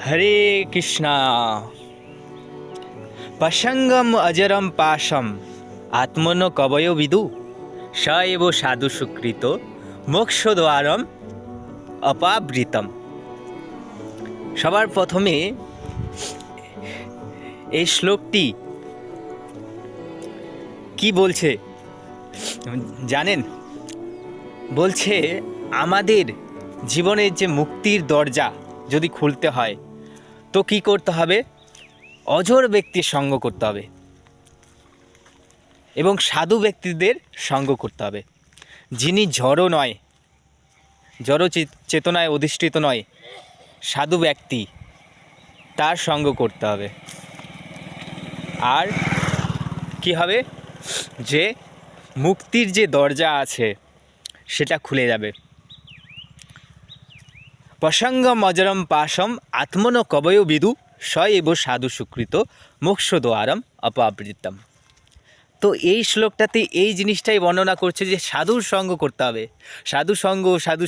হরে কৃষ্ণা। পসঙ্গম অজরম পাশম আত্মনো কবয় বিদু স এব সাধু সুকৃত মোক্ষদ্বারম অপাবৃতম। সবার প্রথমে এই শ্লোকটি কি বলছে জানেন? বলছে আমাদের জীবনের যে মুক্তির দরজা যদি খুলতে হয় তো কি করতে হবে? অজর ব্যক্তির সঙ্গ করতে হবে এবং সাধু ব্যক্তিদের সঙ্গ করতে হবে, যিনি জড় নয়, জড় চেতনায় অধিষ্ঠিত নয়, সাধু ব্যক্তি, তার সঙ্গ করতে হবে। আর কি হবে? যে মুক্তির যে দরজা আছে সেটা খুলে যাবে। প্রসঙ্গম অজরম পাশম আত্মনো কবয় বিদু স এব সাধু সুকৃত মোক্ষদ্বারম অপাবৃতম। তো এই শ্লোকটাতে এই জিনিসটাই বর্ণনা করছে যে সাধুর সঙ্গ করতে হবে। সাধু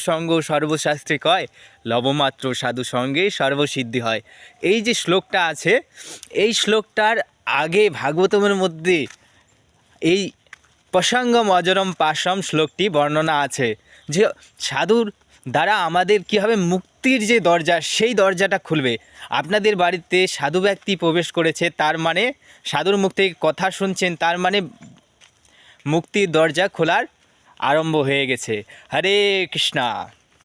সঙ্গ সর্বশাস্ত্রে কয়, লবমাত্র সাধু সঙ্গে সর্বসিদ্ধি হয়। এই যে শ্লোকটা আছে, এই শ্লোকটার আগে ভাগবতমের মধ্যে এই প্রসঙ্গম অজরম পাশম শ্লোকটি বর্ণনা আছে যে সাধুর দ্বারা আমাদের কী হবে? মুক্তির যে দরজা, সেই দরজাটা খুলবে। আপনাদের বাড়িতে সাধু ব্যক্তি প্রবেশ করেছে, তার মানে সাধুর মুখ থেকে কথা শুনছেন, তার মানে মুক্তির দরজা খোলার আরম্ভ হয়ে গেছে। হরে কৃষ্ণা।